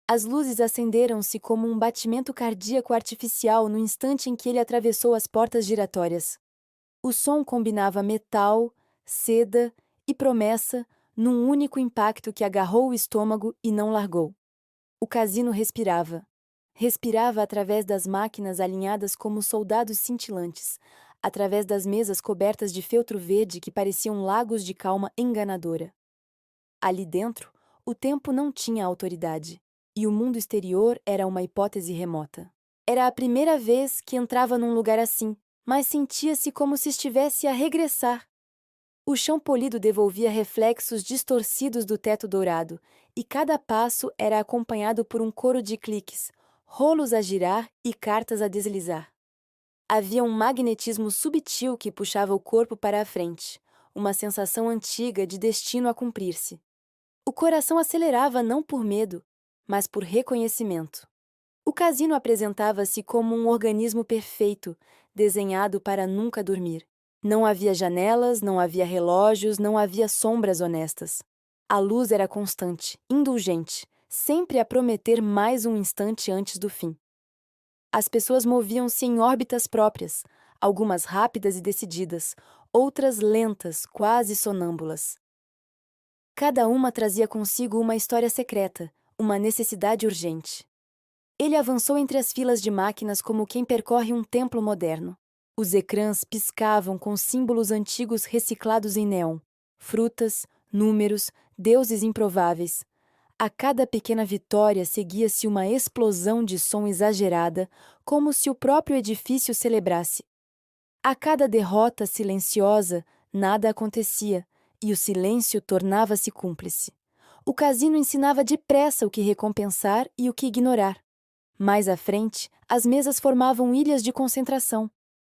As luzes acenderam-se como um batimento cardíaco artificial no instante em que ele atravessou as portas giratórias. O som combinava metal, seda e promessa num único impacto que agarrou o estômago e não largou. O casino respirava. Respirava através das máquinas alinhadas como soldados cintilantes, através das mesas cobertas de feltro verde que pareciam lagos de calma enganadora. Ali dentro, o tempo não tinha autoridade, e o mundo exterior era uma hipótese remota. Era a primeira vez que entrava num lugar assim, mas sentia-se como se estivesse a regressar. O chão polido devolvia reflexos distorcidos do teto dourado, e cada passo era acompanhado por um coro de cliques, rolos a girar e cartas a deslizar. Havia um magnetismo subtil que puxava o corpo para a frente, uma sensação antiga de destino a cumprir-se. O coração acelerava não por medo, mas por reconhecimento. O casino apresentava-se como um organismo perfeito, desenhado para nunca dormir. Não havia janelas, não havia relógios, não havia sombras honestas. A luz era constante, indulgente, sempre a prometer mais um instante antes do fim. As pessoas moviam-se em órbitas próprias, algumas rápidas e decididas, outras lentas, quase sonâmbulas. Cada uma trazia consigo uma história secreta, uma necessidade urgente. Ele avançou entre as filas de máquinas como quem percorre um templo moderno. Os ecrãs piscavam com símbolos antigos reciclados em neon. Frutas, números, deuses improváveis. A cada pequena vitória seguia-se uma explosão de som exagerada, como se o próprio edifício celebrasse. A cada derrota silenciosa, nada acontecia, e o silêncio tornava-se cúmplice. O casino ensinava depressa o que recompensar e o que ignorar. Mais à frente, as mesas formavam ilhas de concentração.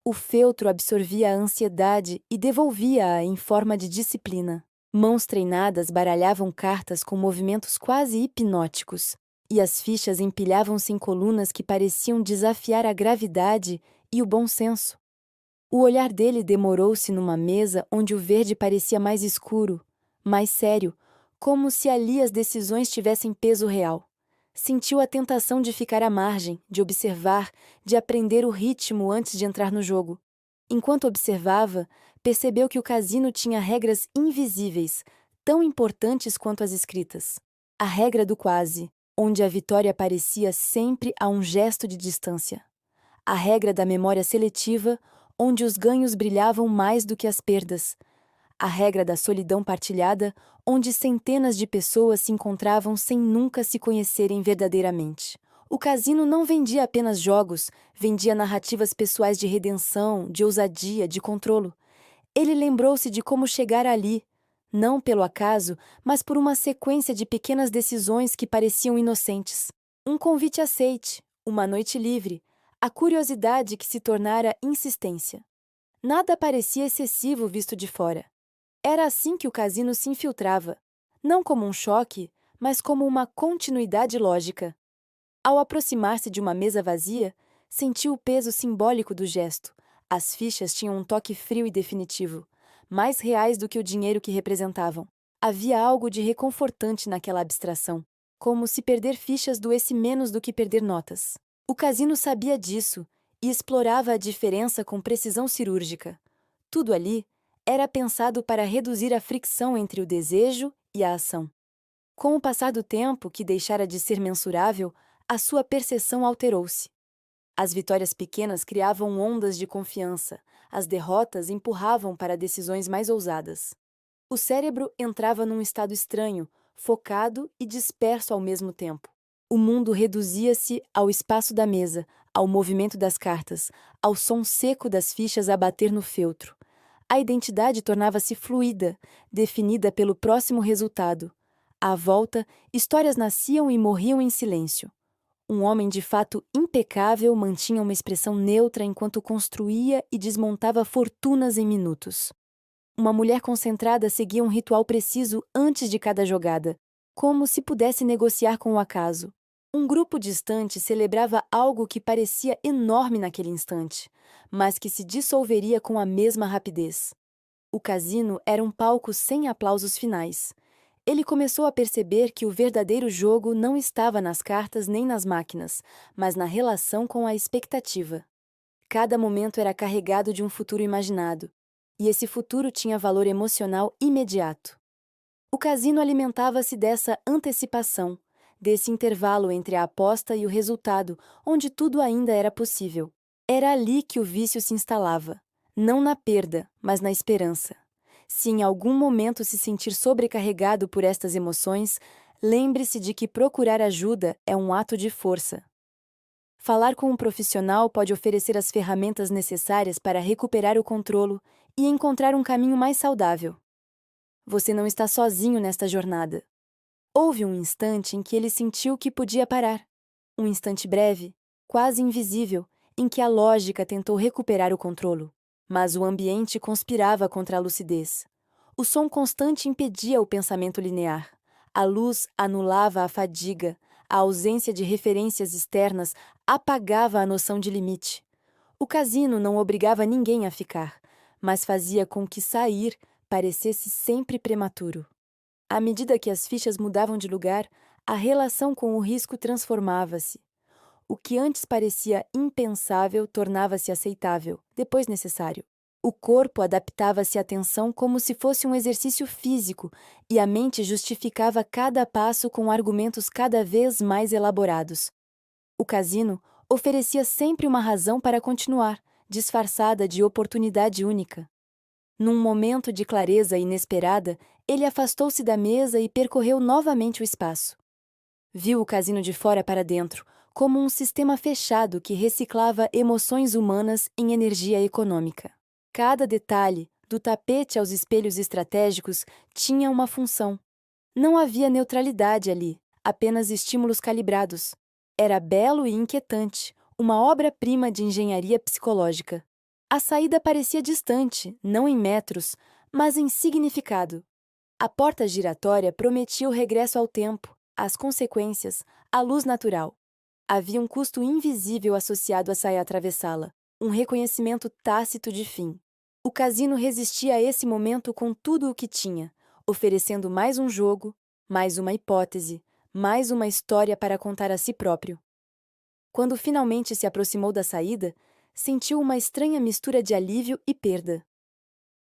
O feltro absorvia a ansiedade e devolvia-a em forma de disciplina. Mãos treinadas baralhavam cartas com movimentos quase hipnóticos, e as fichas empilhavam-se em colunas que pareciam desafiar a gravidade e o bom senso. O olhar dele demorou-se numa mesa onde o verde parecia mais escuro, mais sério, como se ali as decisões tivessem peso real. Sentiu a tentação de ficar à margem, de observar, de aprender o ritmo antes de entrar no jogo. Enquanto observava, percebeu que o casino tinha regras invisíveis, tão importantes quanto as escritas. A regra do quase, onde a vitória parecia sempre a um gesto de distância. A regra da memória seletiva, onde os ganhos brilhavam mais do que as perdas. A regra da solidão partilhada, onde centenas de pessoas se encontravam sem nunca se conhecerem verdadeiramente. O casino não vendia apenas jogos, vendia narrativas pessoais de redenção, de ousadia, de controlo. Ele lembrou-se de como chegar ali, não pelo acaso, mas por uma sequência de pequenas decisões que pareciam inocentes. Um convite aceite, uma noite livre, a curiosidade que se tornara insistência. Nada parecia excessivo visto de fora. Era assim que o casino se infiltrava, não como um choque, mas como uma continuidade lógica. Ao aproximar-se de uma mesa vazia, sentiu o peso simbólico do gesto. As fichas tinham um toque frio e definitivo, mais reais do que o dinheiro que representavam. Havia algo de reconfortante naquela abstração, como se perder fichas doesse menos do que perder notas. O casino sabia disso e explorava a diferença com precisão cirúrgica. Tudo ali era pensado para reduzir a fricção entre o desejo e a ação. Com o passar do tempo, que deixara de ser mensurável, a sua percepção alterou-se. As vitórias pequenas criavam ondas de confiança, as derrotas empurravam para decisões mais ousadas. O cérebro entrava num estado estranho, focado e disperso ao mesmo tempo. O mundo reduzia-se ao espaço da mesa, ao movimento das cartas, ao som seco das fichas a bater no feltro. A identidade tornava-se fluida, definida pelo próximo resultado. À volta, histórias nasciam e morriam em silêncio. Um homem de fato impecável mantinha uma expressão neutra enquanto construía e desmontava fortunas em minutos. Uma mulher concentrada seguia um ritual preciso antes de cada jogada, como se pudesse negociar com o acaso. Um grupo distante celebrava algo que parecia enorme naquele instante, mas que se dissolveria com a mesma rapidez. O casino era um palco sem aplausos finais. Ele começou a perceber que o verdadeiro jogo não estava nas cartas nem nas máquinas, mas na relação com a expectativa. Cada momento era carregado de um futuro imaginado, e esse futuro tinha valor emocional imediato. O casino alimentava-se dessa antecipação, desse intervalo entre a aposta e o resultado, onde tudo ainda era possível. Era ali que o vício se instalava, não na perda, mas na esperança. Se em algum momento se sentir sobrecarregado por estas emoções, lembre-se de que procurar ajuda é um ato de força. Falar com um profissional pode oferecer as ferramentas necessárias para recuperar o controle e encontrar um caminho mais saudável. Você não está sozinho nesta jornada. Houve um instante em que ele sentiu que podia parar. Um instante breve, quase invisível, em que a lógica tentou recuperar o controle. Mas o ambiente conspirava contra a lucidez. O som constante impedia o pensamento linear. A luz anulava a fadiga. A ausência de referências externas apagava a noção de limite. O casino não obrigava ninguém a ficar, mas fazia com que sair parecesse sempre prematuro. À medida que as fichas mudavam de lugar, a relação com o risco transformava-se. O que antes parecia impensável tornava-se aceitável, depois necessário. O corpo adaptava-se à tensão como se fosse um exercício físico, e a mente justificava cada passo com argumentos cada vez mais elaborados. O casino oferecia sempre uma razão para continuar, disfarçada de oportunidade única. Num momento de clareza inesperada, ele afastou-se da mesa e percorreu novamente o espaço. Viu o casino de fora para dentro, como um sistema fechado que reciclava emoções humanas em energia econômica. Cada detalhe, do tapete aos espelhos estratégicos, tinha uma função. Não havia neutralidade ali, apenas estímulos calibrados. Era belo e inquietante, uma obra-prima de engenharia psicológica. A saída parecia distante, não em metros, mas em significado. A porta giratória prometia o regresso ao tempo, às consequências, à luz natural. Havia um custo invisível associado a sair atravessá-la, um reconhecimento tácito de fim. O casino resistia a esse momento com tudo o que tinha, oferecendo mais um jogo, mais uma hipótese, mais uma história para contar a si próprio. Quando finalmente se aproximou da saída, sentiu uma estranha mistura de alívio e perda.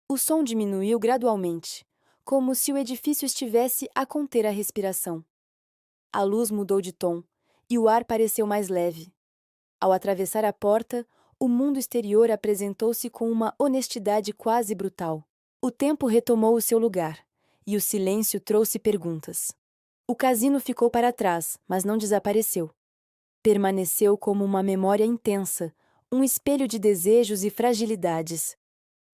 O som diminuiu gradualmente, como se o edifício estivesse a conter a respiração. A luz mudou de tom, e o ar pareceu mais leve. Ao atravessar a porta, o mundo exterior apresentou-se com uma honestidade quase brutal. O tempo retomou o seu lugar, e o silêncio trouxe perguntas. O casino ficou para trás, mas não desapareceu. Permaneceu como uma memória intensa, um espelho de desejos e fragilidades.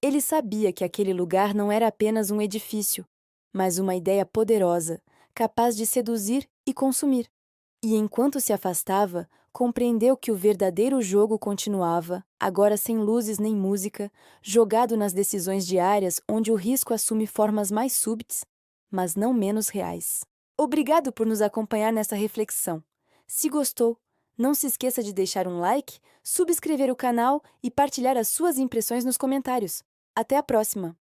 Ele sabia que aquele lugar não era apenas um edifício, mas uma ideia poderosa, capaz de seduzir e consumir. E enquanto se afastava, compreendeu que o verdadeiro jogo continuava, agora sem luzes nem música, jogado nas decisões diárias onde o risco assume formas mais súbitas, mas não menos reais. Obrigado por nos acompanhar nessa reflexão. Se gostou, não se esqueça de deixar um like, subscrever o canal e partilhar as suas impressões nos comentários. Até a próxima!